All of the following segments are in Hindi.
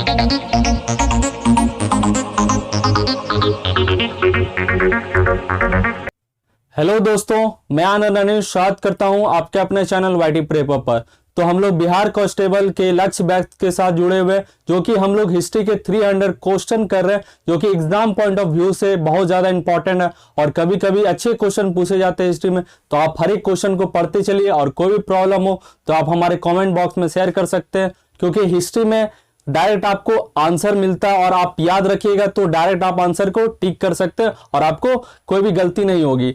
हेलो दोस्तों, मैं आनंद अनिल स्वागत करता हूं आपके अपने चैनल वाईटी प्रेपर पर। तो हम लोग बिहार कांस्टेबल के लक्ष्य बैच के साथ जुड़े हुए, जो कि हम लोग हिस्ट्री के 300 क्वेश्चन कर रहे हैं, जो कि एग्जाम पॉइंट ऑफ व्यू से बहुत ज़्यादा इंपॉर्टेंट है और कभी कभी अच्छे क्वेश्चन पूछे जाते हैं हिस्ट्री में। तो आप हर एक क्वेश्चन को पढ़ते चलिए और कोई भी प्रॉब्लम हो तो आप हमारे कॉमेंट बॉक्स में शेयर कर सकते हैं, क्योंकि हिस्ट्री में डायरेक्ट आपको आंसर मिलता है और आप याद रखिएगा तो डायरेक्ट आप आंसर को टिक कर सकते हैं और आपको कोई भी गलती नहीं होगी।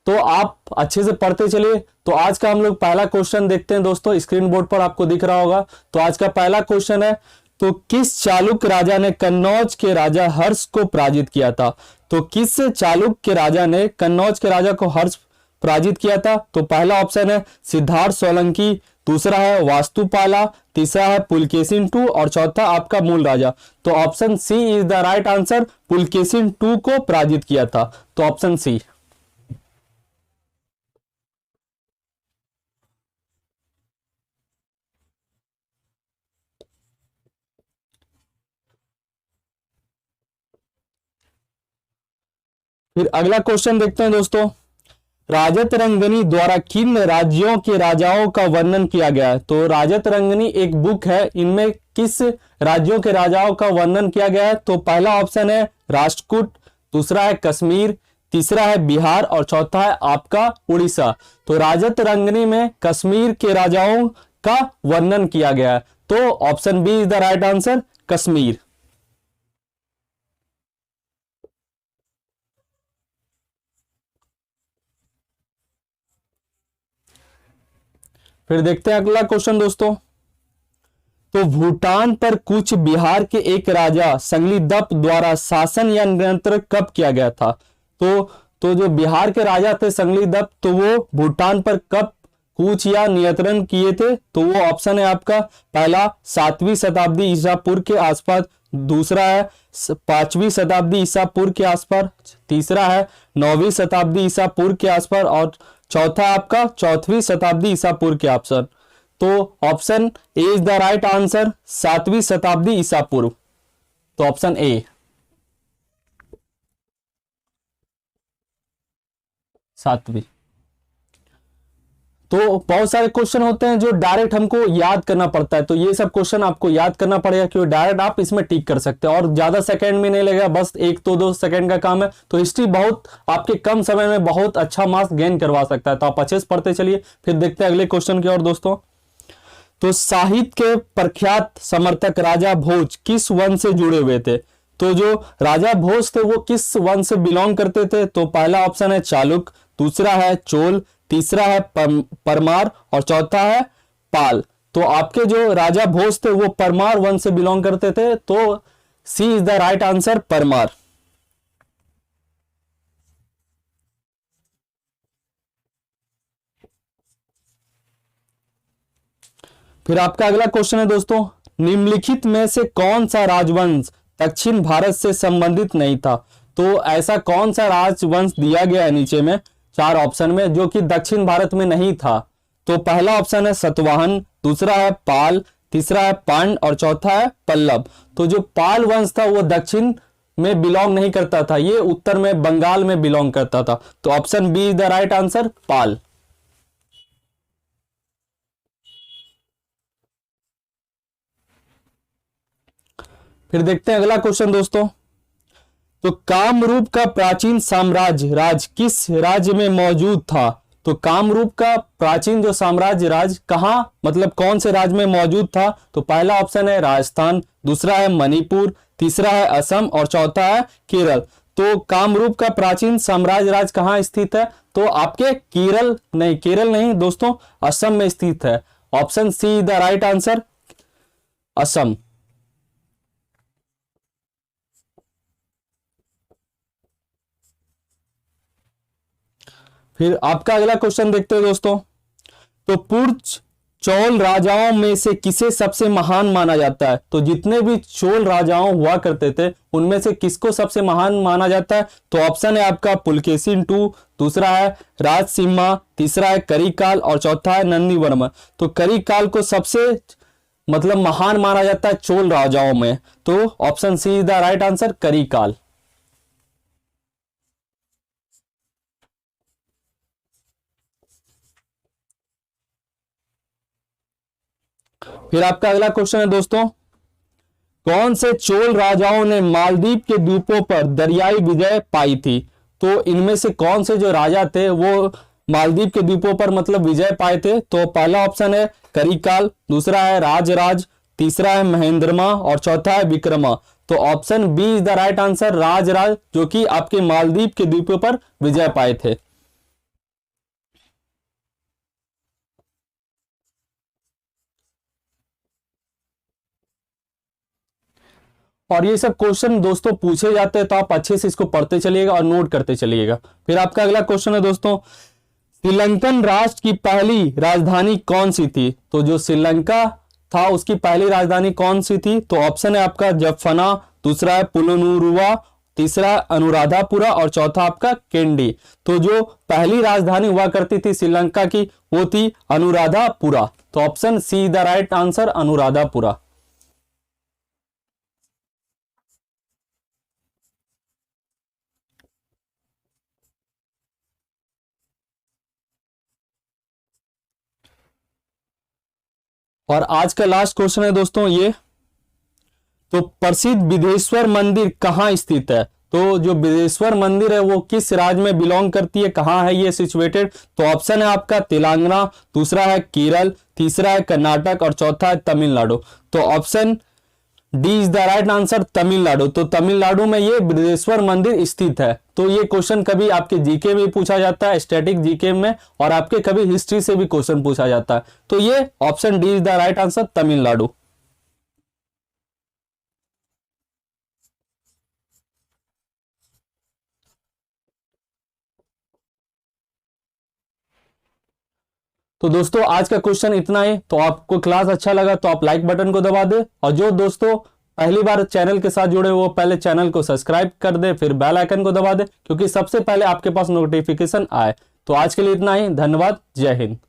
तो आप अच्छे से पढ़ते चलिए। तो आज का हम लोग पहला क्वेश्चन देखते हैं दोस्तों, स्क्रीन बोर्ड पर आपको दिख रहा होगा। तो आज का पहला क्वेश्चन है, तो किस चालुक्य राजा ने कन्नौज के राजा हर्ष को पराजित किया था? तो किस चालुक्य राजा ने कन्नौज के राजा को हर्ष पराजित किया था? तो पहला ऑप्शन है सिद्धार्थ सोलंकी, दूसरा है वास्तुपाला, तीसरा है पुलकेशिन II और चौथा आपका मूल राजा। तो option C is the right answer, Pulakeshin II को पराजित किया था। तो ऑप्शन सी। फिर अगला क्वेश्चन देखते हैं दोस्तों, राजत रंगनी द्वारा किन राज्यों के राजाओं का वर्णन किया गया है? तो राजत रंगनी एक बुक है, इनमें किस राज्यों के राजाओं का वर्णन किया गया है? तो पहला ऑप्शन है राष्ट्रकूट, दूसरा है कश्मीर, तीसरा है बिहार और चौथा है आपका उड़ीसा। तो राजत रंगनी में कश्मीर के राजाओं का वर्णन किया गया है। तो option B is the right answer, Kashmir. फिर देखते हैं अगला क्वेश्चन दोस्तों, तो भूटान पर कूच बिहार के एक राजा संगलीदप द्वारा शासन या नियंत्रण कब किया गया था? तो जो बिहार के राजा थे संगलीदप, तो वो भूटान पर कब कूच या नियंत्रण किए थे? तो वो ऑप्शन है आपका पहला 7वीं शताब्दी ईसा पूर्व के आसपास, दूसरा है 5वीं शताब्दी ईसा पूर्व के आसपास, तीसरा है 9वीं शताब्दी ईसा पूर्व के आसपास और चौथा आपका 4वीं शताब्दी ईसा पूर्व के आसपास। तो option A is the right answer, 7वीं शताब्दी ईसा पूर्व। तो ऑप्शन ए, 7वीं। तो बहुत सारे क्वेश्चन होते हैं जो डायरेक्ट हमको याद करना पड़ता है, तो ये सब क्वेश्चन आपको याद करना पड़ेगा, क्योंकि डायरेक्ट आप इसमें टिक कर सकते हैं और ज्यादा सेकंड में नहीं लगेगा, बस 1-2 सेकंड का काम है। तो हिस्ट्री बहुत आपके कम समय में बहुत अच्छा मार्क्स गेन करवा सकता है। तो आप अच्छे से पढ़ते चलिए। फिर देखते हैं अगले क्वेश्चन की ओर दोस्तों, तो साहित्य के प्रख्यात समर्थक राजा भोज किस वंश से जुड़े हुए थे? तो जो राजा भोज थे वो किस वंश से बिलोंग करते थे? तो पहला ऑप्शन है चालुक्य, दूसरा है चोल, तीसरा है परमार और चौथा है पाल। तो आपके जो राजा भोज थे वो परमार वंश से बिलोंग करते थे। तो C is the right answer, Parmar. फिर आपका अगला क्वेश्चन है दोस्तों, निम्नलिखित में से कौन सा राजवंश दक्षिण भारत से संबंधित नहीं था? तो ऐसा कौन सा राजवंश दिया गया है नीचे में 4 ऑप्शन में, जो कि दक्षिण भारत में नहीं था? तो पहला ऑप्शन है सतवाहन, दूसरा है पाल, तीसरा है पांड और चौथा है पल्लव। तो जो पाल वंश था वो दक्षिण में बिलोंग नहीं करता था, ये उत्तर में बंगाल में बिलोंग करता था। तो option B is the right answer, Pal. फिर देखते हैं अगला क्वेश्चन दोस्तों, तो कामरूप का प्राचीन साम्राज्य राज किस राज्य में मौजूद था? तो कामरूप का प्राचीन जो साम्राज्य राज कहां, मतलब कौन से राज्य में मौजूद था? तो पहला ऑप्शन है राजस्थान, दूसरा है मणिपुर, तीसरा है असम और चौथा है केरल। तो कामरूप का प्राचीन साम्राज्य राज कहां स्थित है? तो आपके केरल नहीं दोस्तों, असम में स्थित है। Option see the right answer, Assam. फिर आपका अगला क्वेश्चन देखते हैं दोस्तों, तो पूर्व चोल राजाओं में से किसे सबसे महान माना जाता है? तो जितने भी चोल राजाओं हुआ करते थे उनमें से किसको सबसे महान माना जाता है? तो ऑप्शन है आपका पुलकेशिन II, दूसरा है राजसिम्हा, तीसरा है करिकाल और चौथा है नंदीवर्मन। तो करिकाल को सबसे मतलब महान माना जाता है चोल राजाओं में, तो option C is the right answer, Karikala. फिर आपका अगला क्वेश्चन है दोस्तों, कौन से चोल राजाओं ने मालदीव के द्वीपों पर दरियाई विजय पाई थी? तो इनमें से कौन से जो राजा थे वो मालदीव के द्वीपों पर मतलब विजय पाए थे? तो पहला ऑप्शन है करिकाल, दूसरा है राजराज, तीसरा है महेंद्रमा और चौथा है विक्रमा। तो option B is the right answer, Rajaraja, जो कि आपके मालदीव के द्वीपों पर विजय पाए थे। और ये सब क्वेश्चन दोस्तों पूछे जाते हैं, तो आप अच्छे से इसको पढ़ते चलिएगा और नोट करते चलिएगा। फिर आपका अगला क्वेश्चन है दोस्तों, श्रीलंकन राष्ट्र की पहली राजधानी कौन सी थी? तो जो श्रीलंका था उसकी पहली राजधानी कौन सी थी? तो ऑप्शन है आपका जफना, दूसरा है पुननुरुवा, तीसरा अनुराधापुरा और चौथा आपका केंडी। तो जो पहली राजधानी हुआ करती थी श्रीलंका की वो थी अनुराधापुरा। तो option see the right answer, Anuradhapura. और आज का लास्ट क्वेश्चन है दोस्तों ये, तो प्रसिद्ध बिदेश्वर मंदिर कहाँ स्थित है? तो जो बिदेश्वर मंदिर है वो किस राज्य में बिलोंग करती है, कहाँ है ये सिचुएटेड? तो ऑप्शन है आपका तेलंगाना, दूसरा है केरल, तीसरा है कर्नाटक और चौथा है तमिलनाडु। तो option D is the right answer, Tamil Nadu. तो तमिलनाडु में ये बिदेश्वर मंदिर स्थित है। तो ये क्वेश्चन कभी आपके जीके में पूछा जाता है, स्टैटिक जीके में, और आपके कभी हिस्ट्री से भी क्वेश्चन पूछा जाता है। तो ये option D is the right answer, Tamil Nadu. तो दोस्तों आज का क्वेश्चन इतना ही। तो आपको क्लास अच्छा लगा तो आप लाइक बटन को दबा दे, और जो दोस्तों पहली बार चैनल के साथ जुड़े वो पहले चैनल को सब्सक्राइब कर दे, फिर बेल आइकन को दबा दे, क्योंकि सबसे पहले आपके पास नोटिफिकेशन आए। तो आज के लिए इतना ही, धन्यवाद, जय हिंद।